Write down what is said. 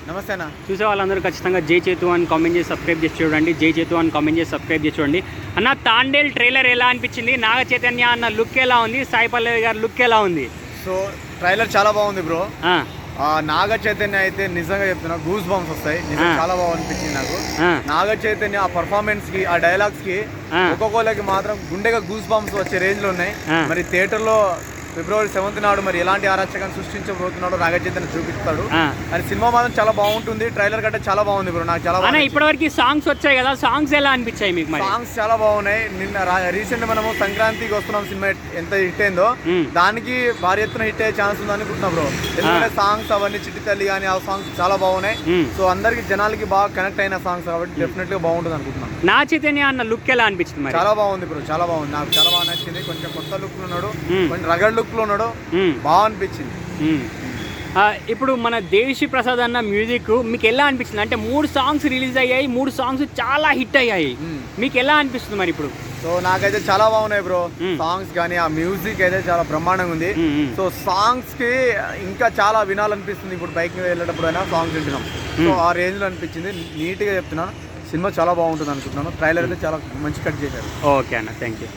నమస్తే అన్న. చూసే వాళ్ళందరూ ఖచ్చితంగా జై చేతు అని కామెంట్ చేసి సబ్స్క్రైబ్ చేసి చూడండి. జై చేతు అని కామెంట్ చేసి సబ్స్క్రైబ్ చేసి చూడండి. అన్న తాండేల్ ట్రైలర్ ఎలా అనిపించింది? నాగ చైతన్య అన్న లుక్ ఎలా ఉంది? సాయి పల్లవి గారి లుక్ ఎలా ఉంది? సో ట్రైలర్ చాలా బాగుంది బ్రో. నాగ చైతన్య అయితే నిజంగా చెప్తున్నా గూస్ బంప్స్ వస్తాయి. చాలా బాగా అనిపించింది నాకు. నాగ చైతన్య ఆ పర్ఫార్మెన్స్ కి ఆ డైలాగ్స్ కి ఒక్కొక్కరికి మాత్రం గుండెగా గూస్ బంప్స్ వచ్చే రేంజ్ లో ఉన్నాయి. మరి థియేటర్ లో February 7th నాడు మరి ఎలాంటి అరాచకాన్ని సృష్టించబోతున్నాడో నాగ చైతన్య చూపిస్తాడు. అని సినిమా మాత్రం చాలా బాగుంటుంది. ట్రైలర్ కంటే చాలా బాగుంది బ్రో. నాకు చాలా బాగా ఇప్పటివరకు సాంగ్స్ వచ్చాయి కదా, సాంగ్స్ ఎలా అనిపించాయి మీకు? సాంగ్స్ చాలా బాగున్నాయి. నిన్న రీసెంట్ మనము సంక్రాంతికి వస్తున్నాం, సినిమా ఎంత హిట్ అయిందో దానికి భారీ ఎత్తున హిట్ అయ్యే ఛాన్స్ ఉంది అనుకుంటున్నాం బ్రో. ఎందుకంటే సాంగ్స్ అవన్నీ చిట్టి తల్లి కానీ ఆ సాంగ్స్ చాలా బాగున్నాయి. సో అందరికి జనాలకి బాగా కనెక్ట్ అయిన సాంగ్స్ కాబట్టి డెఫినెట్ గా బాగుంటుంది అనుకుంటున్నాను. నా చైతన్య అన్న లుక్ ఎలా అనిపించింది? చాలా బాగుంది బ్రో, చాలా బాగుంది. నాకు చాలా బాగా నచ్చింది. కొంచెం కొత్త లుక్ లో ఉన్నాడు, కొంచెం రగడ్ లుక్ లో ఉన్నాడు, బాగా అనిపించింది. ఇప్పుడు మన దేవిశ్రీ ప్రసాద్ అన్న మ్యూజిక్ మీకు ఎలా అనిపించింది? అంటే 3 సాంగ్స్ రిలీజ్ అయ్యాయి, 3 సాంగ్స్ చాలా హిట్ అయ్యాయి. మీకు ఎలా అనిపిస్తుంది మరి ఇప్పుడు? సో నాకైతే చాలా బాగున్నాయి బ్రో. సాంగ్స్ కానీ ఆ మ్యూజిక్ అయితే చాలా బ్రహ్మాండంగా ఉంది. సో సాంగ్స్ కి ఇంకా చాలా వినాలనిపిస్తుంది. ఇప్పుడు బైక్ మీద వెళ్ళేటప్పుడు అయినా సాంగ్స్ వింటున్నాం. సో ఆ రేంజ్ లో అనిపించింది. నీట్ గా చెప్తున్నాను, సినిమా చాలా బాగుంటుంది అనుకుంటున్నాను. ట్రైలర్ అయితే చాలా మంచి కట్ చేశారు. ఓకే అన్న, థ్యాంక్ యూ.